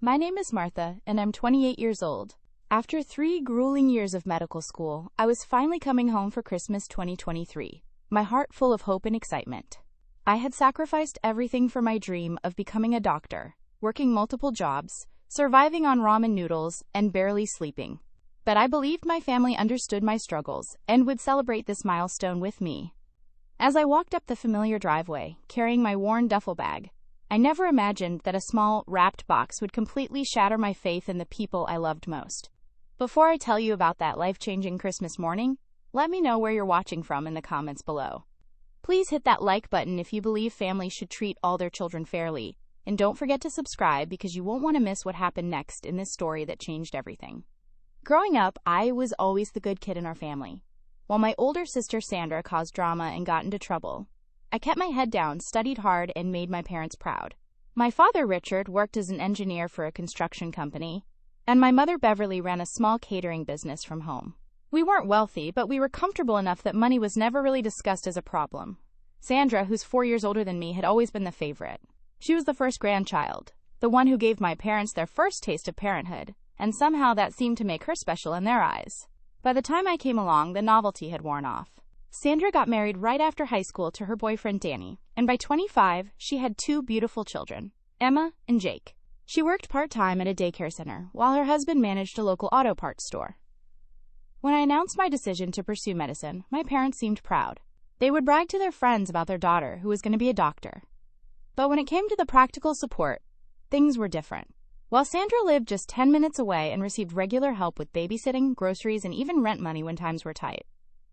My name is Martha, and I'm 28 years old. After 3 grueling years of medical school, I was finally coming home for Christmas 2023, my heart full of hope and excitement. I had sacrificed everything for my dream of becoming a doctor, working multiple jobs, surviving on ramen noodles, and barely sleeping. But I believed my family understood my struggles and would celebrate this milestone with me. As I walked up the familiar driveway, carrying my worn duffel bag, I never imagined that a small, wrapped box would completely shatter my faith in the people I loved most. Before I tell you about that life-changing Christmas morning, let me know where you're watching from in the comments below. Please hit that like button if you believe families should treat all their children fairly, and don't forget to subscribe because you won't want to miss what happened next in this story that changed everything. Growing up, I was always the good kid in our family. While my older sister Sandra caused drama and got into trouble, I kept my head down, studied hard, and made my parents proud. My father, Richard, worked as an engineer for a construction company, and my mother, Beverly, ran a small catering business from home. We weren't wealthy, but we were comfortable enough that money was never really discussed as a problem. Sandra, who's 4 years older than me, had always been the favorite. She was the first grandchild, the one who gave my parents their first taste of parenthood, and somehow that seemed to make her special in their eyes. By the time I came along, the novelty had worn off. Sandra got married right after high school to her boyfriend Danny, and by 25, she had 2 beautiful children, Emma and Jake. She worked part-time at a daycare center, while her husband managed a local auto parts store. When I announced my decision to pursue medicine, my parents seemed proud. They would brag to their friends about their daughter, who was going to be a doctor. But when it came to the practical support, things were different. While Sandra lived just 10 minutes away and received regular help with babysitting, groceries, and even rent money when times were tight,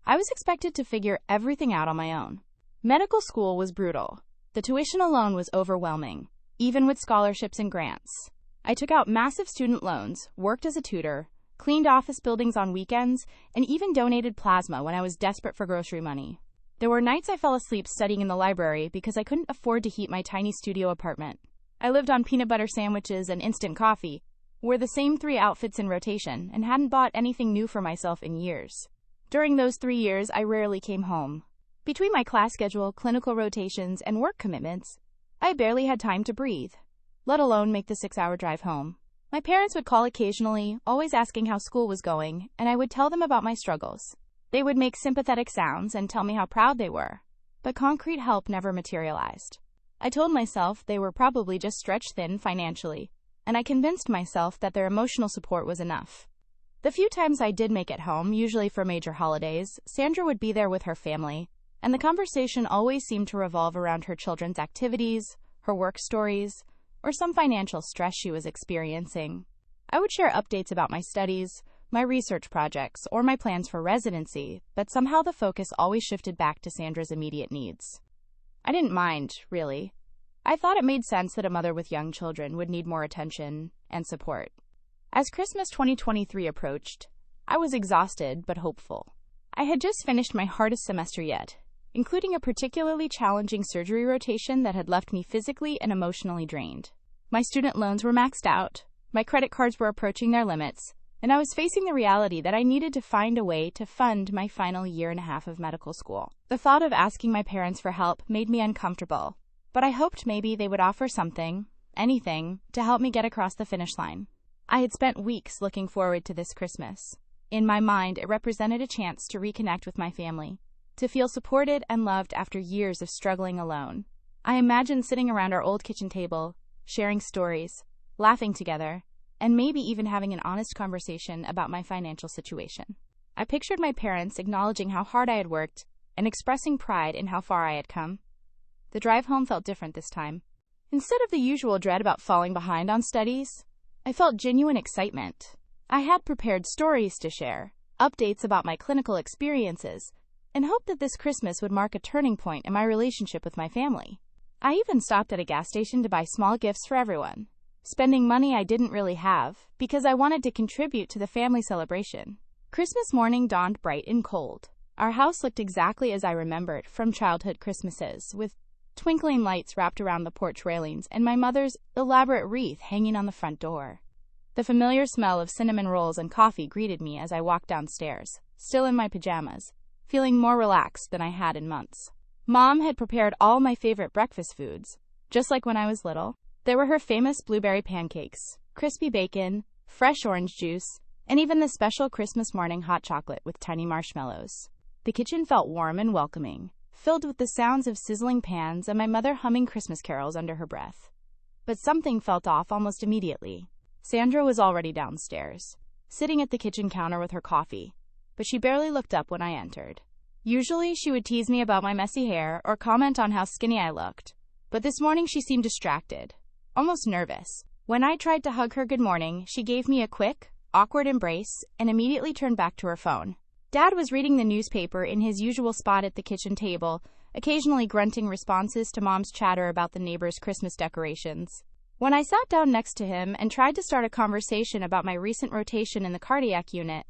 I was expected to figure everything out on my own. Medical school was brutal. The tuition alone was overwhelming, even with scholarships and grants. I took out massive student loans, worked as a tutor, cleaned office buildings on weekends, and even donated plasma when I was desperate for grocery money. There were nights I fell asleep studying in the library because I couldn't afford to heat my tiny studio apartment. I lived on peanut butter sandwiches and instant coffee, wore the same 3 outfits in rotation, and hadn't bought anything new for myself in years. During those 3 years, I rarely came home. Between my class schedule, clinical rotations, and work commitments, I barely had time to breathe, let alone make the 6-hour drive home. My parents would call occasionally, always asking how school was going, and I would tell them about my struggles. They would make sympathetic sounds and tell me how proud they were, but concrete help never materialized. I told myself they were probably just stretched thin financially, and I convinced myself that their emotional support was enough. The few times I did make it home, usually for major holidays, Sandra would be there with her family, and the conversation always seemed to revolve around her children's activities, her work stories, or some financial stress she was experiencing. I would share updates about my studies, my research projects, or my plans for residency, but somehow the focus always shifted back to Sandra's immediate needs. I didn't mind, really. I thought it made sense that a mother with young children would need more attention and support. As Christmas 2023 approached, I was exhausted but hopeful. I had just finished my hardest semester yet, including a particularly challenging surgery rotation that had left me physically and emotionally drained. My student loans were maxed out, my credit cards were approaching their limits, and I was facing the reality that I needed to find a way to fund my final 1.5 years of medical school. The thought of asking my parents for help made me uncomfortable, but I hoped maybe they would offer something, anything, to help me get across the finish line. I had spent weeks looking forward to this Christmas. In my mind, it represented a chance to reconnect with my family, to feel supported and loved after years of struggling alone. I imagined sitting around our old kitchen table, sharing stories, laughing together, and maybe even having an honest conversation about my financial situation. I pictured my parents acknowledging how hard I had worked and expressing pride in how far I had come. The drive home felt different this time. Instead of the usual dread about falling behind on studies, I felt genuine excitement. I had prepared stories to share, updates about my clinical experiences, and hoped that this Christmas would mark a turning point in my relationship with my family. I even stopped at a gas station to buy small gifts for everyone, spending money I didn't really have because I wanted to contribute to the family celebration. Christmas morning dawned bright and cold. Our house looked exactly as I remembered from childhood Christmases, with twinkling lights wrapped around the porch railings and my mother's elaborate wreath hanging on the front door. The familiar smell of cinnamon rolls and coffee greeted me as I walked downstairs, still in my pajamas, feeling more relaxed than I had in months. Mom had prepared all my favorite breakfast foods, just like when I was little. There were her famous blueberry pancakes, crispy bacon, fresh orange juice, and even the special Christmas morning hot chocolate with tiny marshmallows. The kitchen felt warm and welcoming, filled with the sounds of sizzling pans and my mother humming Christmas carols under her breath. But something felt off almost immediately. Sandra was already downstairs, sitting at the kitchen counter with her coffee, but she barely looked up when I entered. Usually, she would tease me about my messy hair or comment on how skinny I looked, but this morning she seemed distracted, almost nervous. When I tried to hug her good morning, she gave me a quick, awkward embrace and immediately turned back to her phone. Dad was reading the newspaper in his usual spot at the kitchen table, occasionally grunting responses to Mom's chatter about the neighbors' Christmas decorations. When I sat down next to him and tried to start a conversation about my recent rotation in the cardiac unit,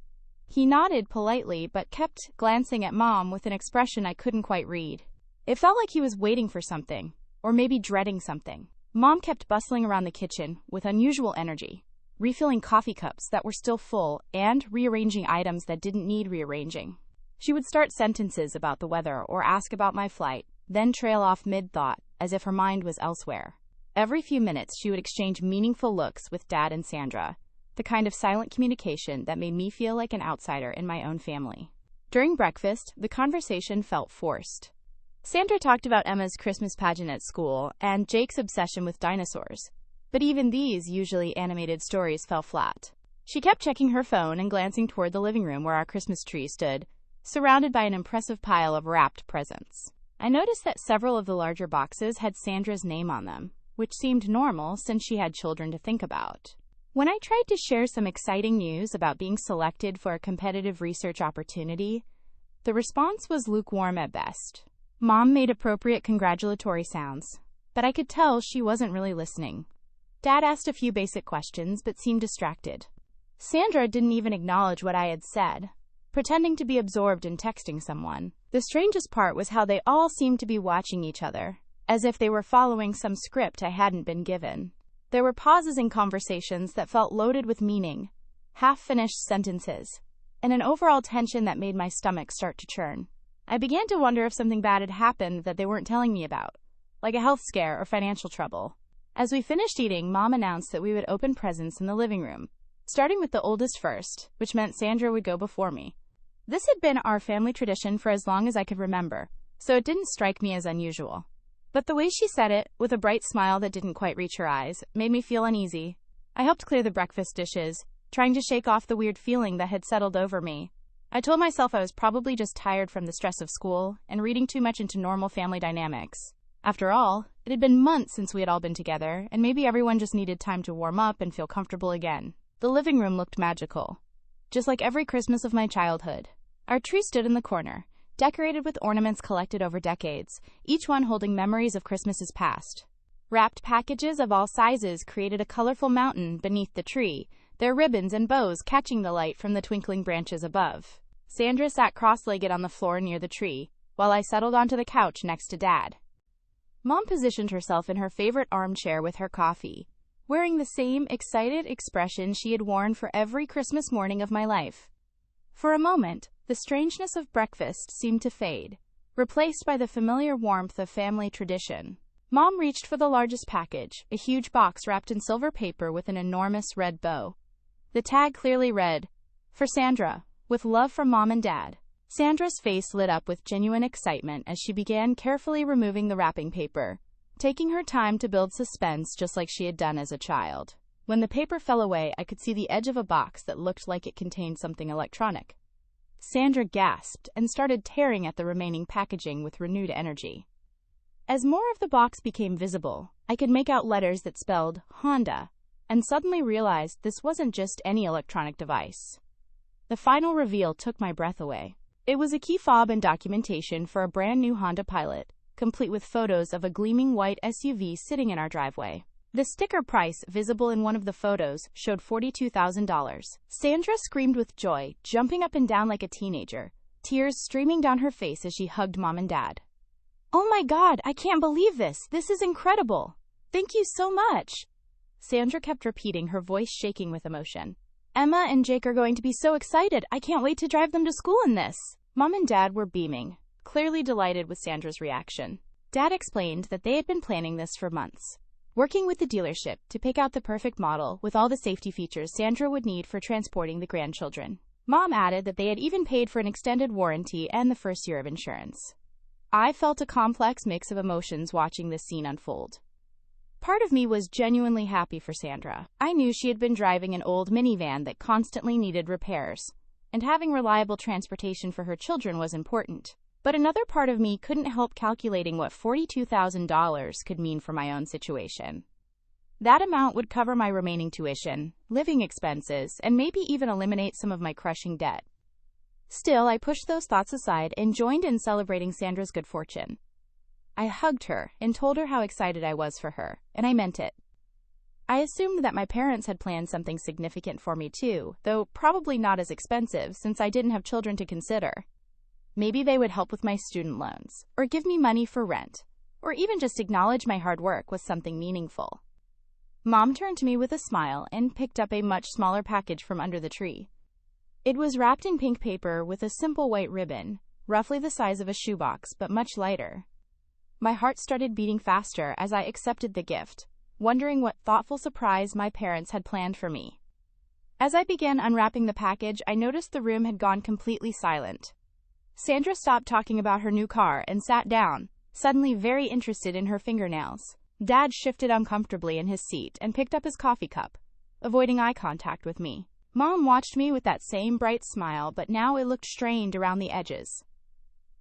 he nodded politely but kept glancing at Mom with an expression I couldn't quite read. It felt like he was waiting for something, or maybe dreading something. Mom kept bustling around the kitchen with unusual energy, refilling coffee cups that were still full and rearranging items that didn't need rearranging. She would start sentences about the weather or ask about my flight, then trail off mid-thought as if her mind was elsewhere. Every few minutes, she would exchange meaningful looks with Dad and Sandra, the kind of silent communication that made me feel like an outsider in my own family. During breakfast, the conversation felt forced. Sandra talked about Emma's Christmas pageant at school and Jake's obsession with dinosaurs, but even these usually animated stories fell flat. She kept checking her phone and glancing toward the living room where our Christmas tree stood, surrounded by an impressive pile of wrapped presents. I noticed that several of the larger boxes had Sandra's name on them, which seemed normal since she had children to think about. When I tried to share some exciting news about being selected for a competitive research opportunity, the response was lukewarm at best. Mom made appropriate congratulatory sounds, but I could tell she wasn't really listening. Dad asked a few basic questions but seemed distracted. Sandra didn't even acknowledge what I had said, pretending to be absorbed in texting someone. The strangest part was how they all seemed to be watching each other, as if they were following some script I hadn't been given. There were pauses in conversations that felt loaded with meaning, half-finished sentences, and an overall tension that made my stomach start to churn. I began to wonder if something bad had happened that they weren't telling me about, like a health scare or financial trouble. As we finished eating, Mom announced that we would open presents in the living room, starting with the oldest first, which meant Sandra would go before me. This had been our family tradition for as long as I could remember, so it didn't strike me as unusual. But the way she said it, with a bright smile that didn't quite reach her eyes, made me feel uneasy. I helped clear the breakfast dishes, trying to shake off the weird feeling that had settled over me. I told myself I was probably just tired from the stress of school and reading too much into normal family dynamics. After all, it had been months since we had all been together, and maybe everyone just needed time to warm up and feel comfortable again. The living room looked magical, just like every Christmas of my childhood. Our tree stood in the corner, decorated with ornaments collected over decades, each one holding memories of Christmases past. Wrapped packages of all sizes created a colorful mountain beneath the tree, their ribbons and bows catching the light from the twinkling branches above. Sandra sat cross-legged on the floor near the tree, while I settled onto the couch next to Dad. Mom positioned herself in her favorite armchair with her coffee, wearing the same excited expression she had worn for every Christmas morning of my life. For a moment, the strangeness of breakfast seemed to fade, replaced by the familiar warmth of family tradition. Mom reached for the largest package, a huge box wrapped in silver paper with an enormous red bow. The tag clearly read, "For Sandra, with love from Mom and Dad." Sandra's face lit up with genuine excitement as she began carefully removing the wrapping paper, taking her time to build suspense just like she had done as a child. When the paper fell away, I could see the edge of a box that looked like it contained something electronic. Sandra gasped and started tearing at the remaining packaging with renewed energy. As more of the box became visible, I could make out letters that spelled Honda, and suddenly realized this wasn't just any electronic device. The final reveal took my breath away. It was a key fob and documentation for a brand new Honda Pilot, complete with photos of a gleaming white SUV sitting in our driveway. The sticker price, visible in one of the photos, showed $42,000. Sandra screamed with joy, jumping up and down like a teenager, tears streaming down her face as she hugged Mom and Dad. "Oh my God, I can't believe this! This is incredible! Thank you so much!" Sandra kept repeating, her voice shaking with emotion. "Emma and Jake are going to be so excited. I can't wait to drive them to school in this." Mom and Dad were beaming, clearly delighted with Sandra's reaction. Dad explained that they had been planning this for months, working with the dealership to pick out the perfect model with all the safety features Sandra would need for transporting the grandchildren. Mom added that they had even paid for an extended warranty and the first year of insurance. I felt a complex mix of emotions watching this scene unfold. Part of me was genuinely happy for Sandra. I knew she had been driving an old minivan that constantly needed repairs, and having reliable transportation for her children was important. But another part of me couldn't help calculating what $42,000 could mean for my own situation. That amount would cover my remaining tuition, living expenses, and maybe even eliminate some of my crushing debt. Still, I pushed those thoughts aside and joined in celebrating Sandra's good fortune. I hugged her and told her how excited I was for her, and I meant it. I assumed that my parents had planned something significant for me too, though probably not as expensive since I didn't have children to consider. Maybe they would help with my student loans, or give me money for rent, or even just acknowledge my hard work with something meaningful. Mom turned to me with a smile and picked up a much smaller package from under the tree. It was wrapped in pink paper with a simple white ribbon, roughly the size of a shoebox but much lighter. My heart started beating faster as I accepted the gift, wondering what thoughtful surprise my parents had planned for me. As I began unwrapping the package, I noticed the room had gone completely silent. Sandra stopped talking about her new car and sat down, suddenly very interested in her fingernails. Dad shifted uncomfortably in his seat and picked up his coffee cup, avoiding eye contact with me. Mom watched me with that same bright smile, but now it looked strained around the edges.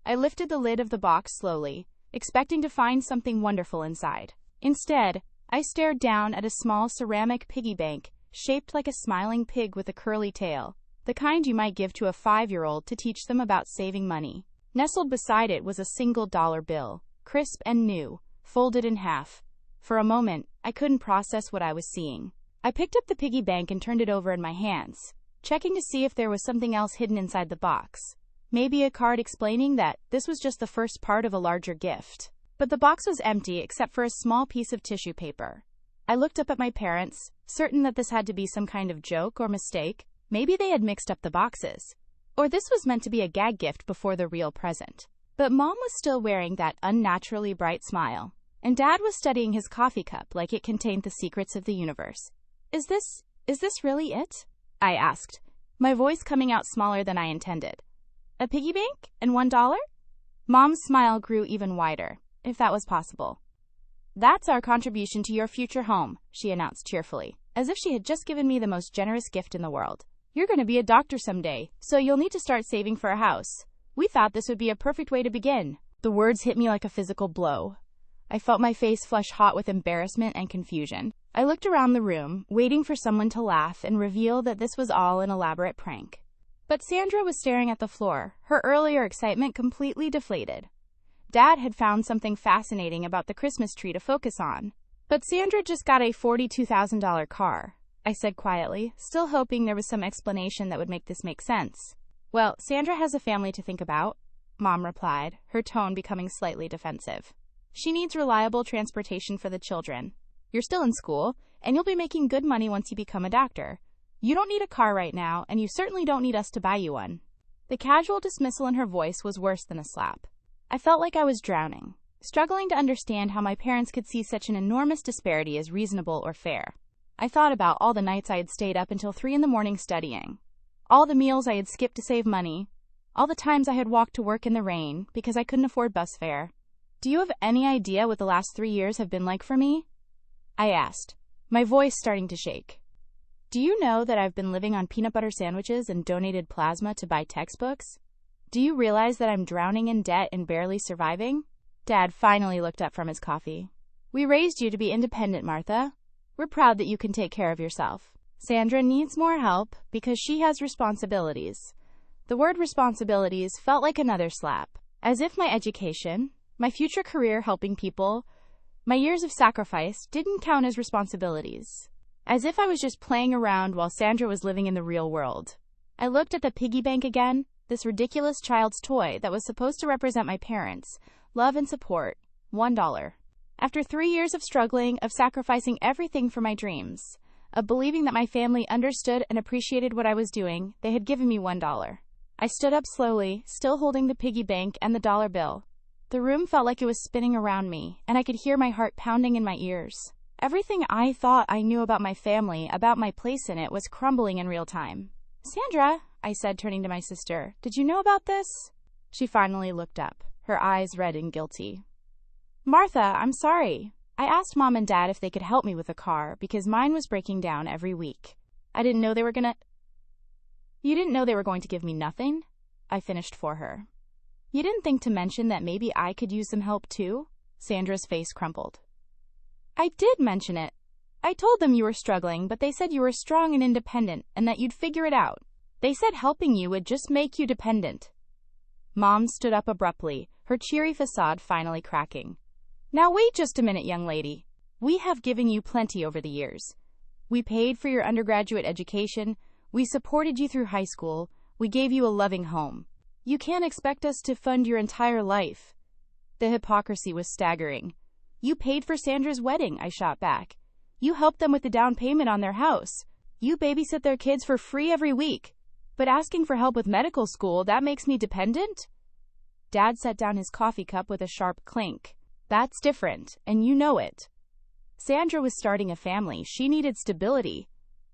I lifted the lid of the box slowly, expecting to find something wonderful inside. Instead, I stared down at a small ceramic piggy bank shaped like a smiling pig with a curly tail, the kind you might give to a 5-year-old to teach them about saving money. Nestled beside it was a single dollar bill, crisp and new, folded in half. For a moment, I couldn't process what I was seeing. I picked up the piggy bank and turned it over in my hands, checking to see if there was something else hidden inside the box. Maybe a card explaining that this was just the first part of a larger gift. But the box was empty except for a small piece of tissue paper. I looked up at my parents, certain that this had to be some kind of joke or mistake. Maybe they had mixed up the boxes. Or this was meant to be a gag gift before the real present. But Mom was still wearing that unnaturally bright smile, and Dad was studying his coffee cup like it contained the secrets of the universe. Is this really it? I asked, my voice coming out smaller than I intended. A piggy bank and $1? Mom's smile grew even wider, if that was possible. That's our contribution to your future home, she announced cheerfully, as if she had just given me the most generous gift in the world. You're going to be a doctor someday, so you'll need to start saving for a house. We thought this would be a perfect way to begin. The words hit me like a physical blow. I felt my face flush hot with embarrassment and confusion. I looked around the room, waiting for someone to laugh and reveal that this was all an elaborate prank. But Sandra was staring at the floor, her earlier excitement completely deflated. Dad had found something fascinating about the Christmas tree to focus on. But Sandra just got a $42,000 car, I said quietly, still hoping there was some explanation that would make this make sense. Well, Sandra has a family to think about, Mom replied, her tone becoming slightly defensive. She needs reliable transportation for the children. You're still in school, and you'll be making good money once you become a doctor. You don't need a car right now, and you certainly don't need us to buy you one. The casual dismissal in her voice was worse than a slap. I felt like I was drowning, struggling to understand how my parents could see such an enormous disparity as reasonable or fair. I thought about all the nights I had stayed up until 3 a.m. studying, all the meals I had skipped to save money, all the times I had walked to work in the rain because I couldn't afford bus fare. Do you have any idea what the last 3 years have been like for me? I asked, my voice starting to shake. Do you know that I've been living on peanut butter sandwiches and donated plasma to buy textbooks? Do you realize that I'm drowning in debt and barely surviving? Dad finally looked up from his coffee. We raised you to be independent, Martha. We're proud that you can take care of yourself. Sandra needs more help because she has responsibilities. The word responsibilities felt like another slap, as if my education, my future career helping people, my years of sacrifice didn't count as responsibilities. As if I was just playing around while Sandra was living in the real world. I looked at the piggy bank again, this ridiculous child's toy that was supposed to represent my parents' love and support, $1. After 3 years of struggling, of sacrificing everything for my dreams, of believing that my family understood and appreciated what I was doing, they had given me $1. I stood up slowly, still holding the piggy bank and the dollar bill. The room felt like it was spinning around me, and I could hear my heart pounding in my ears. Everything I thought I knew about my family, about my place in it, was crumbling in real time. Sandra, I said, turning to my sister, did you know about this? She finally looked up, her eyes red and guilty. Martha, I'm sorry. I asked Mom and Dad if they could help me with a car because mine was breaking down every week. I didn't know they were gonna... You didn't know they were going to give me nothing? I finished for her. You didn't think to mention that maybe I could use some help too? Sandra's face crumpled. I did mention it. I told them you were struggling, but they said you were strong and independent and that you'd figure it out. They said helping you would just make you dependent. Mom stood up abruptly, her cheery facade finally cracking. Now wait just a minute, young lady. We have given you plenty over the years. We paid for your undergraduate education. We supported you through high school. We gave you a loving home. You can't expect us to fund your entire life. The hypocrisy was staggering. You paid for Sandra's wedding, I shot back. You helped them with the down payment on their house. You babysit their kids for free every week. But asking for help with medical school, that makes me dependent? Dad set down his coffee cup with a sharp clink. That's different, and you know it. Sandra was starting a family. She needed stability.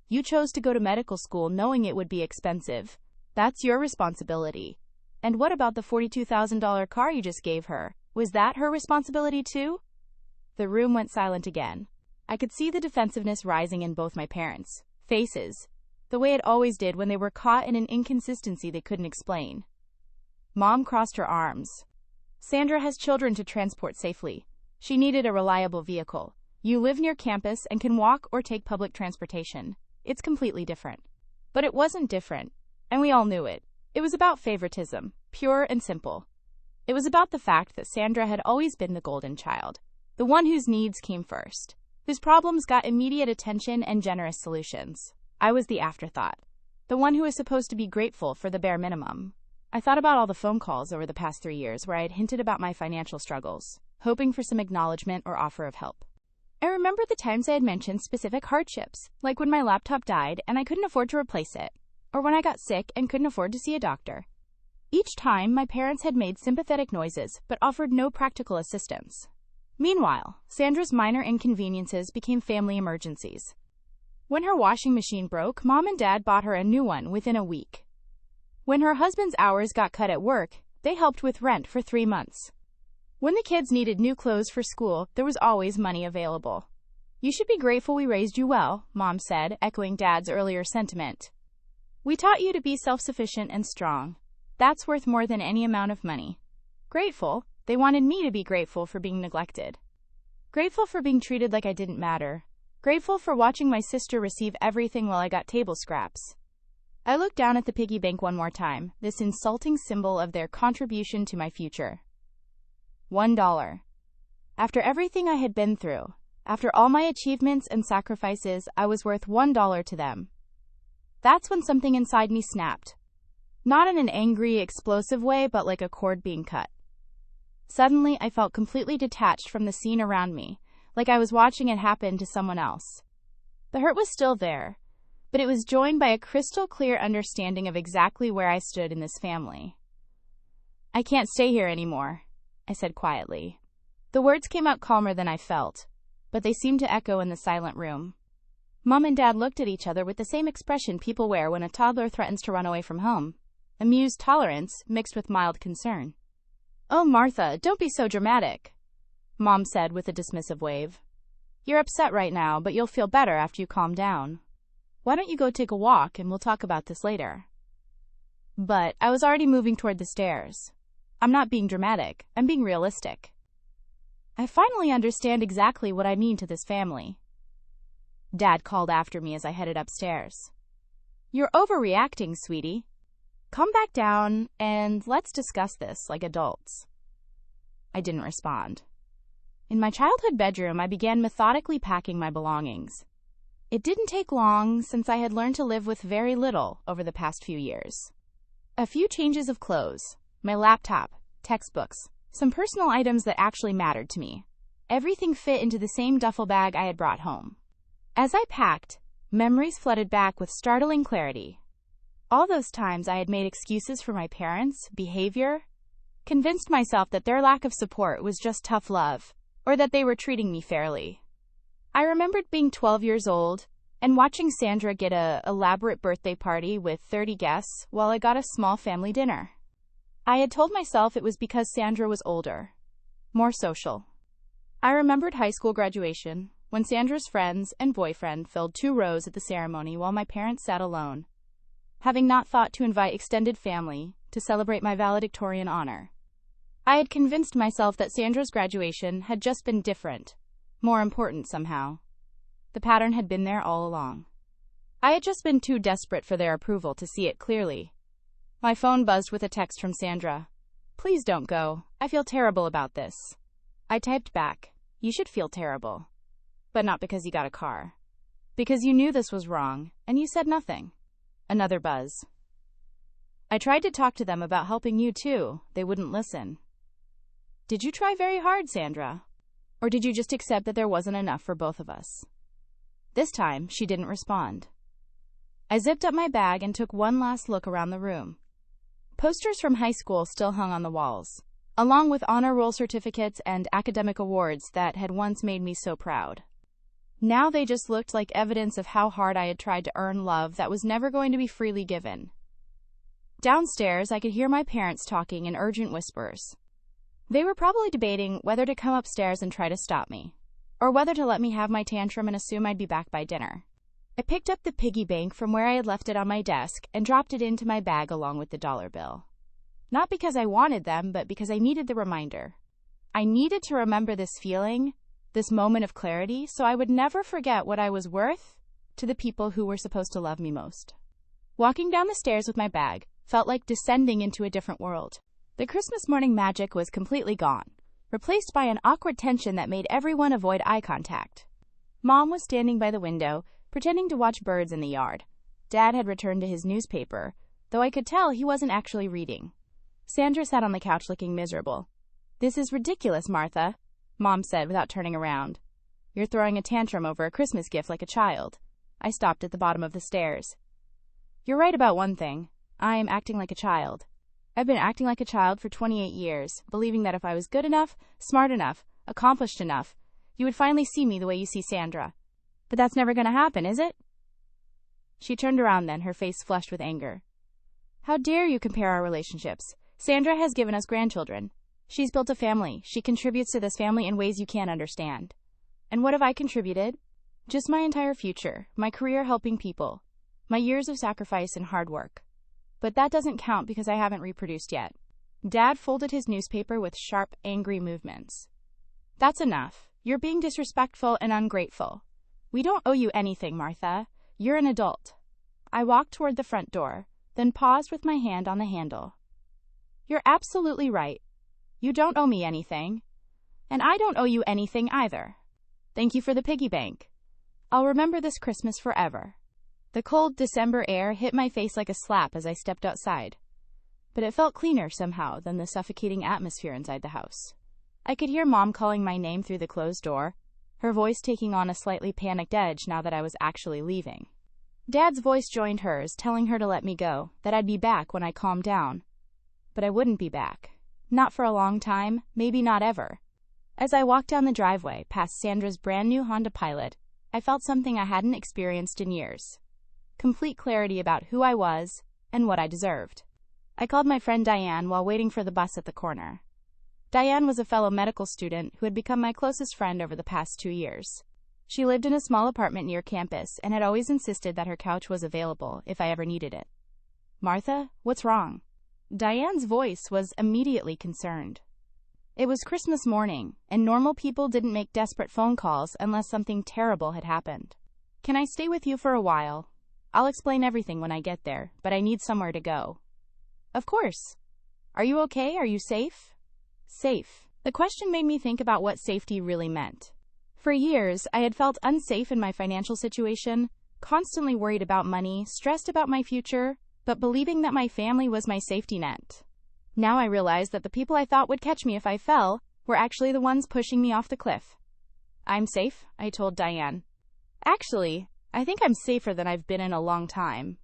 You chose to go to medical school knowing it would be expensive. That's your responsibility. And what about the $42,000 car you just gave her? Was that her responsibility too? The room went silent again. I could see the defensiveness rising in both my parents' faces, the way it always did when they were caught in an inconsistency they couldn't explain. Mom crossed her arms. Sandra has children to transport safely. She needed a reliable vehicle. You live near campus and can walk or take public transportation. It's completely different. But it wasn't different, and we all knew it. It was about favoritism, pure and simple. It was about the fact that Sandra had always been the golden child, the one whose needs came first, whose problems got immediate attention and generous solutions. I was the afterthought, the one who was supposed to be grateful for the bare minimum. I thought about all the phone calls over the past 3 years where I had hinted about my financial struggles, hoping for some acknowledgement or offer of help. I remembered the times I had mentioned specific hardships, like when my laptop died and I couldn't afford to replace it, or when I got sick and couldn't afford to see a doctor. Each time, my parents had made sympathetic noises but offered no practical assistance. Meanwhile, Sandra's minor inconveniences became family emergencies. When her washing machine broke, Mom and Dad bought her a new one within a week. When her husband's hours got cut at work, they helped with rent for 3 months. When the kids needed new clothes for school, there was always money available. You should be grateful we raised you well, Mom said, echoing Dad's earlier sentiment. We taught you to be self-sufficient and strong. That's worth more than any amount of money. Grateful? They wanted me to be grateful for being neglected. Grateful for being treated like I didn't matter. Grateful for watching my sister receive everything while I got table scraps. I looked down at the piggy bank one more time, this insulting symbol of their contribution to my future. $1. After everything I had been through, after all my achievements and sacrifices, I was worth $1 to them. That's when something inside me snapped. Not in an angry, explosive way, but like a cord being cut. Suddenly, I felt completely detached from the scene around me, like I was watching it happen to someone else. The hurt was still there, but it was joined by a crystal clear understanding of exactly where I stood in this family. I can't stay here anymore, I said quietly. The words came out calmer than I felt, but they seemed to echo in the silent room. Mom and Dad looked at each other with the same expression people wear when a toddler threatens to run away from home. Amused tolerance mixed with mild concern. Oh, Martha, don't be so dramatic, Mom said with a dismissive wave. You're upset right now, but you'll feel better after you calm down. Why don't you go take a walk and we'll talk about this later? But I was already moving toward the stairs. I'm not being dramatic, I'm being realistic. I finally understand exactly what I mean to this family. Dad called after me as I headed upstairs. You're overreacting, sweetie. Come back down and let's discuss this like adults. I didn't respond. In my childhood bedroom, I began methodically packing my belongings. It didn't take long since I had learned to live with very little over the past few years. A few changes of clothes, my laptop, textbooks, some personal items that actually mattered to me. Everything fit into the same duffel bag I had brought home. As I packed, memories flooded back with startling clarity. All those times I had made excuses for my parents' behavior, convinced myself that their lack of support was just tough love, or that they were treating me fairly. I remembered being 12 years old and watching Sandra get a elaborate birthday party with 30 guests while I got a small family dinner. I had told myself it was because Sandra was older, more social. I remembered high school graduation, when Sandra's friends and boyfriend filled 2 rows at the ceremony while my parents sat alone, having not thought to invite extended family to celebrate my valedictorian honor. I had convinced myself that Sandra's graduation had just been different, more important somehow. The pattern had been there all along. I had just been too desperate for their approval to see it clearly. My phone buzzed with a text from Sandra. "Please don't go. I feel terrible about this." I typed back, "You should feel terrible. But not because you got a car. Because you knew this was wrong, and you said nothing." Another buzz. "I tried to talk to them about helping you too. They wouldn't listen." Did you try very hard, Sandra? Or did you just accept that there wasn't enough for both of us? This time, she didn't respond. I zipped up my bag and took one last look around the room. Posters from high school still hung on the walls, along with honor roll certificates and academic awards that had once made me so proud. Now they just looked like evidence of how hard I had tried to earn love that was never going to be freely given. Downstairs, I could hear my parents talking in urgent whispers. They were probably debating whether to come upstairs and try to stop me, or whether to let me have my tantrum and assume I'd be back by dinner. I picked up the piggy bank from where I had left it on my desk and dropped it into my bag along with the dollar bill. Not because I wanted them, but because I needed the reminder. I needed to remember this feeling, this moment of clarity, so I would never forget what I was worth to the people who were supposed to love me most. Walking down the stairs with my bag felt like descending into a different world. The Christmas morning magic was completely gone, replaced by an awkward tension that made everyone avoid eye contact. Mom was standing by the window, pretending to watch birds in the yard. Dad had returned to his newspaper, though I could tell he wasn't actually reading. Sandra sat on the couch looking miserable. "This is ridiculous, Martha," Mom said without turning around. "You're throwing a tantrum over a Christmas gift like a child." I stopped at the bottom of the stairs. "You're right about one thing. I am acting like a child. I've been acting like a child for 28 years, believing that if I was good enough, smart enough, accomplished enough, you would finally see me the way you see Sandra. But that's never going to happen, is it?" She turned around then, her face flushed with anger. "How dare you compare our relationships? Sandra has given us grandchildren. She's built a family. She contributes to this family in ways you can't understand. And what have I contributed? Just my entire future, my career helping people, my years of sacrifice and hard work. But that doesn't count because I haven't reproduced yet." Dad folded his newspaper with sharp, angry movements. "That's enough. You're being disrespectful and ungrateful. We don't owe you anything, Martha. You're an adult." I walked toward the front door, then paused with my hand on the handle. "You're absolutely right. You don't owe me anything. And I don't owe you anything either. Thank you for the piggy bank. I'll remember this Christmas forever." The cold December air hit my face like a slap as I stepped outside. But it felt cleaner somehow than the suffocating atmosphere inside the house. I could hear Mom calling my name through the closed door, her voice taking on a slightly panicked edge now that I was actually leaving. Dad's voice joined hers, telling her to let me go, that I'd be back when I calmed down. But I wouldn't be back. Not for a long time, maybe not ever. As I walked down the driveway past Sandra's brand new Honda Pilot, I felt something I hadn't experienced in years. Complete clarity about who I was and what I deserved. I called my friend Diane while waiting for the bus at the corner. Diane was a fellow medical student who had become my closest friend over the past 2 years. She lived in a small apartment near campus and had always insisted that her couch was available if I ever needed it. "Martha, what's wrong?" Diane's voice was immediately concerned. It was Christmas morning, and normal people didn't make desperate phone calls unless something terrible had happened. "Can I stay with you for a while? I'll explain everything when I get there, but I need somewhere to go." "Of course. Are you okay? Are you safe?" Safe. The question made me think about what safety really meant. For years, I had felt unsafe in my financial situation, constantly worried about money, stressed about my future, but believing that my family was my safety net. Now I realized that the people I thought would catch me if I fell were actually the ones pushing me off the cliff. "I'm safe," I told Diane. "Actually, I think I'm safer than I've been in a long time."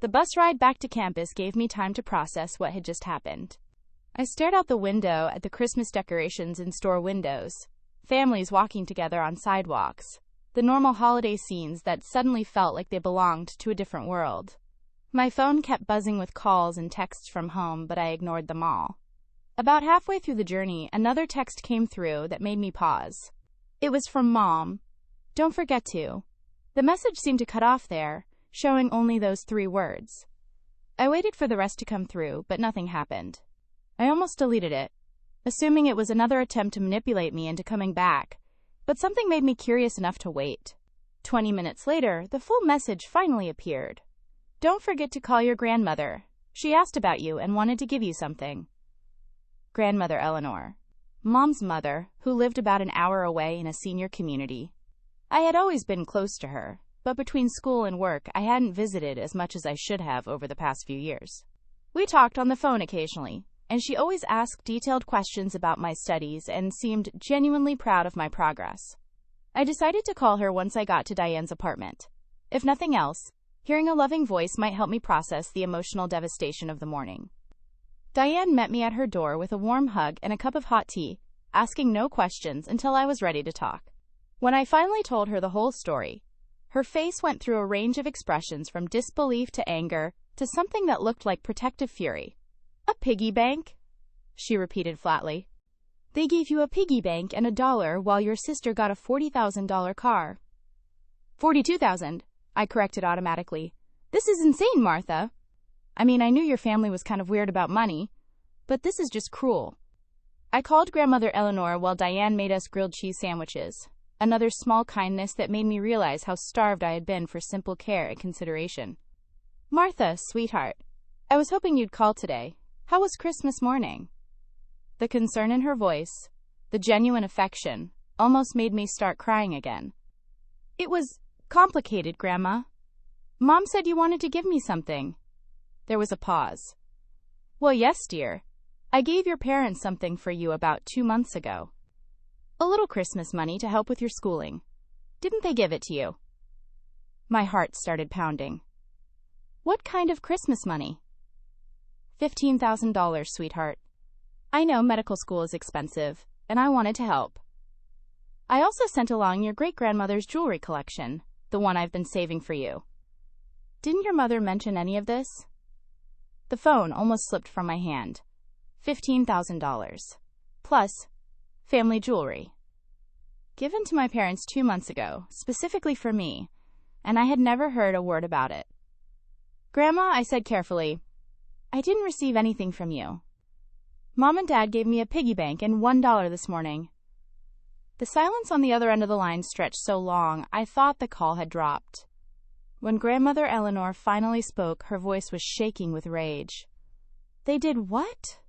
The bus ride back to campus gave me time to process what had just happened. I stared out the window at the Christmas decorations in store windows, families walking together on sidewalks, the normal holiday scenes that suddenly felt like they belonged to a different world. My phone kept buzzing with calls and texts from home, but I ignored them all. About halfway through the journey, another text came through that made me pause. It was from Mom. "Don't forget to." The message seemed to cut off there, showing only those 3 words. I waited for the rest to come through, but nothing happened. I almost deleted it, assuming it was another attempt to manipulate me into coming back, but something made me curious enough to wait. 20 minutes later, the full message finally appeared. "Don't forget to call your grandmother. She asked about you and wanted to give you something." Grandmother Eleanor. Mom's mother, who lived about an hour away in a senior community. I had always been close to her, but between school and work, I hadn't visited as much as I should have over the past few years. We talked on the phone occasionally, and she always asked detailed questions about my studies and seemed genuinely proud of my progress. I decided to call her once I got to Diane's apartment. If nothing else, hearing a loving voice might help me process the emotional devastation of the morning. Diane met me at her door with a warm hug and a cup of hot tea, asking no questions until I was ready to talk. When I finally told her the whole story, her face went through a range of expressions from disbelief to anger to something that looked like protective fury. "A piggy bank?" she repeated flatly. "They gave you a piggy bank and $1 while your sister got a $40,000 car." $42,000, I corrected automatically. "This is insane, Martha. I mean, I knew your family was kind of weird about money, but this is just cruel." I called Grandmother Eleanor while Diane made us grilled cheese sandwiches, another small kindness that made me realize how starved I had been for simple care and consideration. "Martha, sweetheart, I was hoping you'd call today. How was Christmas morning?" The concern in her voice, the genuine affection, almost made me start crying again. "It was complicated, Grandma. Mom said you wanted to give me something." There was a pause. "Well, yes, dear. I gave your parents something for you about 2 months ago. A little Christmas money to help with your schooling. Didn't they give it to you?" My heart started pounding. "What kind of Christmas money?" $15,000, sweetheart. I know medical school is expensive, and I wanted to help. I also sent along your great-grandmother's jewelry collection, the one I've been saving for you. Didn't your mother mention any of this?" The phone almost slipped from my hand. $15,000. Plus, family jewelry. Given to my parents 2 months ago, specifically for me, and I had never heard a word about it. "Grandma," I said carefully, "I didn't receive anything from you. Mom and Dad gave me a piggy bank and $1 this morning." The silence on the other end of the line stretched so long, I thought the call had dropped. When Grandmother Eleanor finally spoke, her voice was shaking with rage. "They did what?"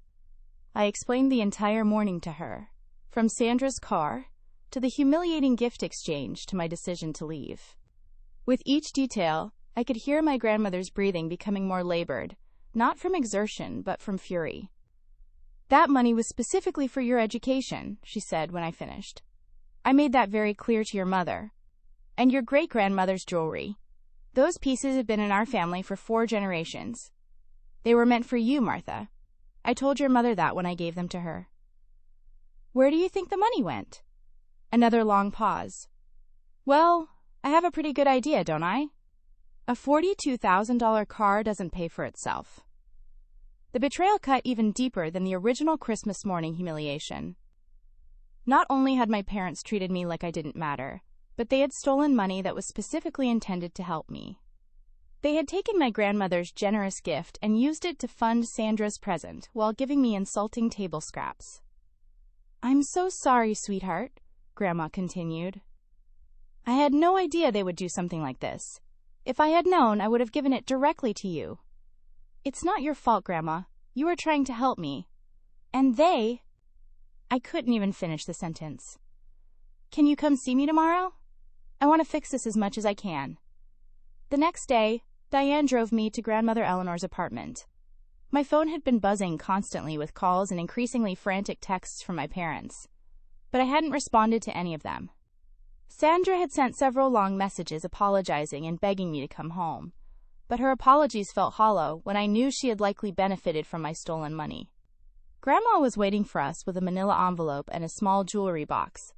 I explained the entire morning to her, from Sandra's car to the humiliating gift exchange to my decision to leave. With each detail, I could hear my grandmother's breathing becoming more labored, not from exertion, but from fury. "That money was specifically for your education," she said when I finished. "I made that very clear to your mother. And your great-grandmother's jewelry. Those pieces have been in our family for 4 generations. They were meant for you, Martha. I told your mother that when I gave them to her." "Where do you think the money went?" Another long pause. "Well, I have a pretty good idea, don't I? A $42,000 car doesn't pay for itself." The betrayal cut even deeper than the original Christmas morning humiliation. Not only had my parents treated me like I didn't matter, but they had stolen money that was specifically intended to help me. They had taken my grandmother's generous gift and used it to fund Sandra's present while giving me insulting table scraps. "I'm so sorry, sweetheart," Grandma continued. "I had no idea they would do something like this. If I had known, I would have given it directly to you. It's not your fault, Grandma. You were trying to help me. And they—" I couldn't even finish the sentence. "Can you come see me tomorrow? I want to fix this as much as I can." The next day, Diane drove me to Grandmother Eleanor's apartment. My phone had been buzzing constantly with calls and increasingly frantic texts from my parents, but I hadn't responded to any of them. Sandra had sent several long messages apologizing and begging me to come home, but her apologies felt hollow when I knew she had likely benefited from my stolen money. Grandma was waiting for us with a manila envelope and a small jewelry box.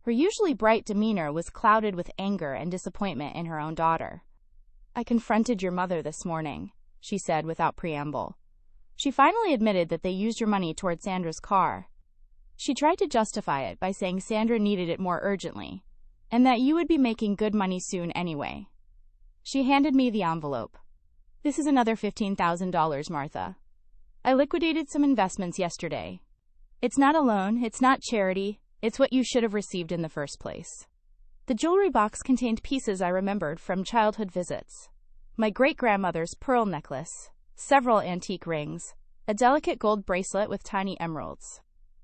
Her usually bright demeanor was clouded with anger and disappointment in her own daughter. "I confronted your mother this morning," she said without preamble. "She finally admitted that they used your money toward Sandra's car. She tried to justify it by saying Sandra needed it more urgently, and that you would be making good money soon anyway." She handed me the envelope. "This is another $15,000, Martha. I liquidated some investments yesterday. It's not a loan, it's not charity, it's what you should have received in the first place." The jewelry box contained pieces I remembered from childhood visits. My great-grandmother's pearl necklace, several antique rings, a delicate gold bracelet with tiny emeralds.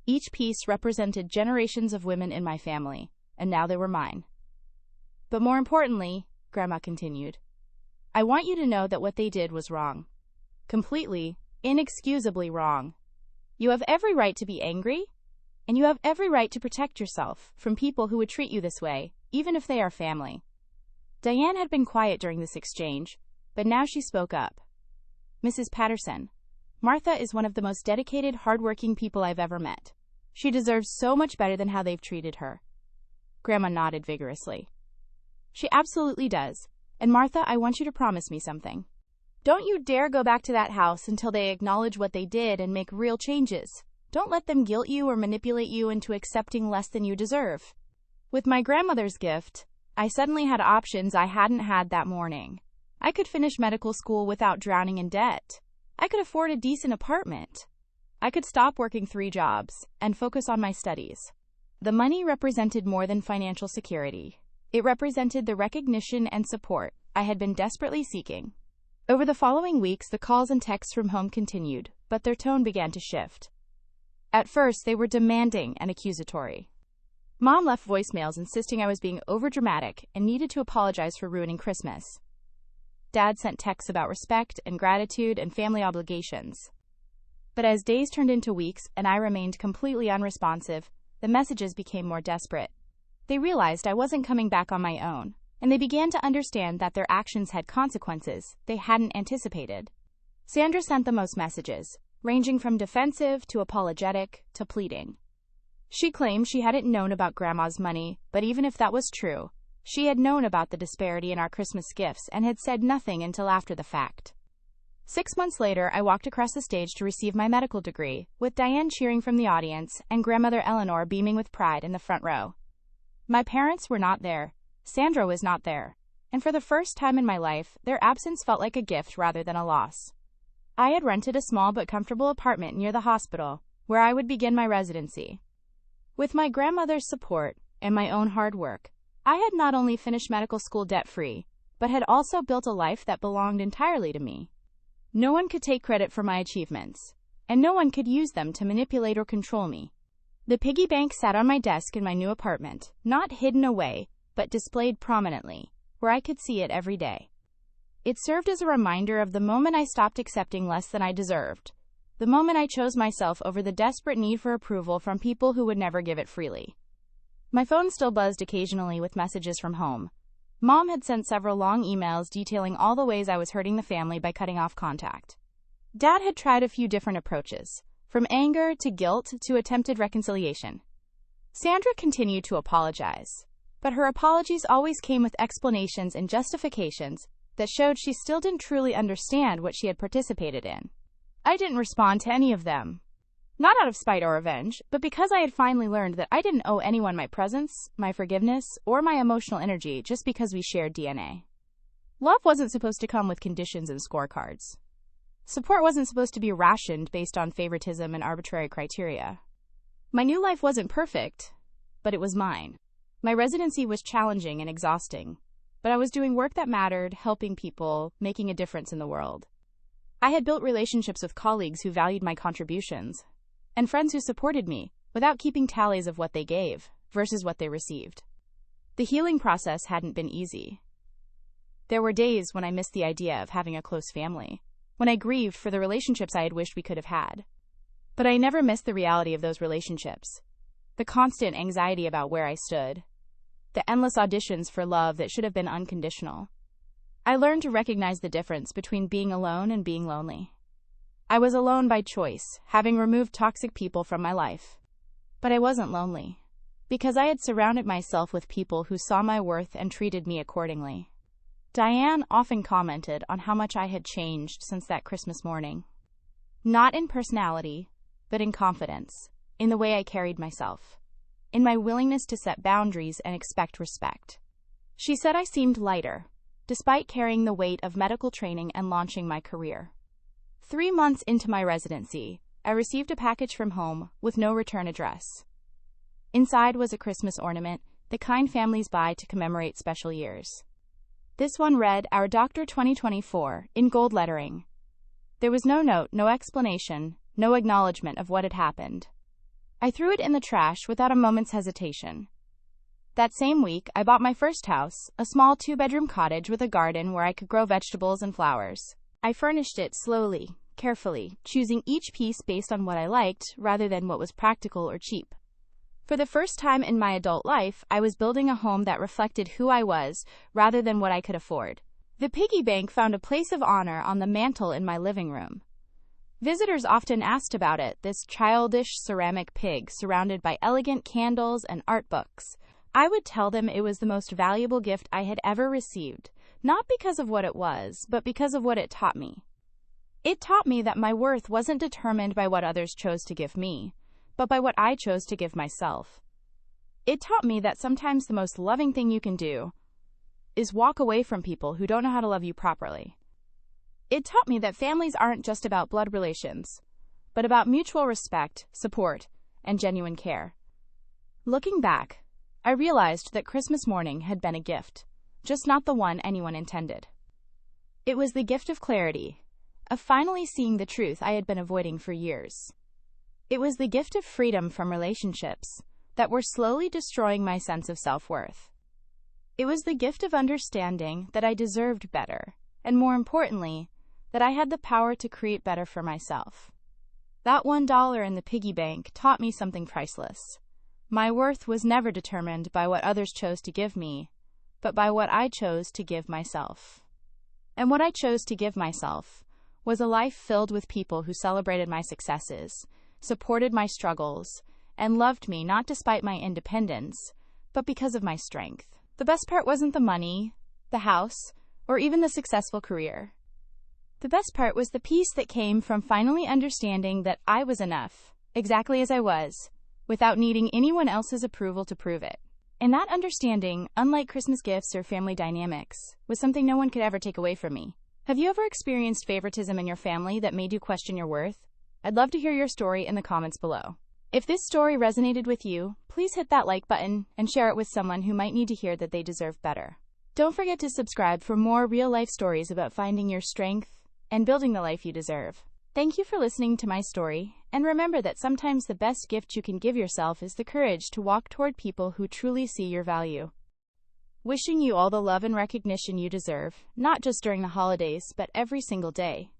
Each piece represented generations of women in my family, and now they were mine. "But more importantly," Grandma continued, "I want you to know that what they did was wrong. Completely, inexcusably wrong. You have every right to be angry, and you have every right to protect yourself from people who would treat you this way, even if they are family." Diane had been quiet during this exchange, but now she spoke up. "Mrs. Patterson, Martha is one of the most dedicated, hardworking people I've ever met. She deserves so much better than how they've treated her." Grandma nodded vigorously. "She absolutely does. And Martha, I want you to promise me something. Don't you dare go back to that house until they acknowledge what they did and make real changes. Don't let them guilt you or manipulate you into accepting less than you deserve." With my grandmother's gift, I suddenly had options I hadn't had that morning. I could finish medical school without drowning in debt. I could afford a decent apartment. I could stop working 3 jobs and focus on my studies. The money represented more than financial security. It represented the recognition and support I had been desperately seeking. Over the following weeks, the calls and texts from home continued, but their tone began to shift. At first, they were demanding and accusatory. Mom left voicemails insisting I was being overdramatic and needed to apologize for ruining Christmas. Dad sent texts about respect and gratitude and family obligations. But as days turned into weeks and I remained completely unresponsive, the messages became more desperate. They realized I wasn't coming back on my own, and they began to understand that their actions had consequences they hadn't anticipated. Sandra sent the most messages, ranging from defensive to apologetic to pleading. She claimed she hadn't known about Grandma's money, but even if that was true, she had known about the disparity in our Christmas gifts and had said nothing until after the fact. 6 months later, I walked across the stage to receive my medical degree, with Diane cheering from the audience and Grandmother Eleanor beaming with pride in the front row. My parents were not there. Sandra was not there. And for the first time in my life, their absence felt like a gift rather than a loss. I had rented a small but comfortable apartment near the hospital, where I would begin my residency. With my grandmother's support and my own hard work, I had not only finished medical school debt-free, but had also built a life that belonged entirely to me. No one could take credit for my achievements, and no one could use them to manipulate or control me. The piggy bank sat on my desk in my new apartment, not hidden away, but displayed prominently, where I could see it every day. It served as a reminder of the moment I stopped accepting less than I deserved, the moment I chose myself over the desperate need for approval from people who would never give it freely. My phone still buzzed occasionally with messages from home. Mom had sent several long emails detailing all the ways I was hurting the family by cutting off contact. Dad had tried a few different approaches, from anger to guilt to attempted reconciliation. Sandra continued to apologize, but her apologies always came with explanations and justifications that showed she still didn't truly understand what she had participated in. I didn't respond to any of them. Not out of spite or revenge, but because I had finally learned that I didn't owe anyone my presence, my forgiveness, or my emotional energy just because we shared DNA. Love wasn't supposed to come with conditions and scorecards. Support wasn't supposed to be rationed based on favoritism and arbitrary criteria. My new life wasn't perfect, but it was mine. My residency was challenging and exhausting, but I was doing work that mattered, helping people, making a difference in the world. I had built relationships with colleagues who valued my contributions, and friends who supported me, without keeping tallies of what they gave versus what they received. The healing process hadn't been easy. There were days when I missed the idea of having a close family, when I grieved for the relationships I had wished we could have had. But I never missed the reality of those relationships, the constant anxiety about where I stood, the endless auditions for love that should have been unconditional. I learned to recognize the difference between being alone and being lonely. I was alone by choice, having removed toxic people from my life. But I wasn't lonely. because I had surrounded myself with people who saw my worth and treated me accordingly. Diane often commented on how much I had changed since that Christmas morning. Not in personality, but in confidence, in the way I carried myself, in my willingness to set boundaries and expect respect. She said I seemed lighter, despite carrying the weight of medical training and launching my career. 3 months into my residency, I received a package from home with no return address. Inside was a Christmas ornament, the kind families buy to commemorate special years. This one read, "Our Doctor 2024, in gold lettering. There was no note, no explanation, no acknowledgement of what had happened. I threw it in the trash without a moment's hesitation. That same week, I bought my first house, a small 2-bedroom cottage with a garden where I could grow vegetables and flowers. I furnished it slowly, carefully, choosing each piece based on what I liked rather than what was practical or cheap. For the first time in my adult life, I was building a home that reflected who I was rather than what I could afford. The piggy bank found a place of honor on the mantle in my living room. Visitors often asked about it, this childish ceramic pig surrounded by elegant candles and art books. I would tell them it was the most valuable gift I had ever received, not because of what it was, but because of what it taught me. It taught me that my worth wasn't determined by what others chose to give me, but by what I chose to give myself. It taught me that sometimes the most loving thing you can do is walk away from people who don't know how to love you properly. It taught me that families aren't just about blood relations, but about mutual respect, support, and genuine care. Looking back, I realized that Christmas morning had been a gift, just not the one anyone intended. It was the gift of clarity, of finally seeing the truth I had been avoiding for years. It was the gift of freedom from relationships that were slowly destroying my sense of self-worth. It was the gift of understanding that I deserved better, and more importantly, that I had the power to create better for myself. That $1 in the piggy bank taught me something priceless. My worth was never determined by what others chose to give me, but by what I chose to give myself. And what I chose to give myself was a life filled with people who celebrated my successes, supported my struggles, and loved me not despite my independence, but because of my strength. The best part wasn't the money, the house, or even the successful career. The best part was the peace that came from finally understanding that I was enough, exactly as I was, without needing anyone else's approval to prove it. And that understanding, unlike Christmas gifts or family dynamics, was something no one could ever take away from me. Have you ever experienced favoritism in your family that made you question your worth? I'd love to hear your story in the comments below. If this story resonated with you, please hit that like button and share it with someone who might need to hear that they deserve better. Don't forget to subscribe for more real-life stories about finding your strength and building the life you deserve. Thank you for listening to my story, and remember that sometimes the best gift you can give yourself is the courage to walk toward people who truly see your value. Wishing you all the love and recognition you deserve, not just during the holidays, but every single day.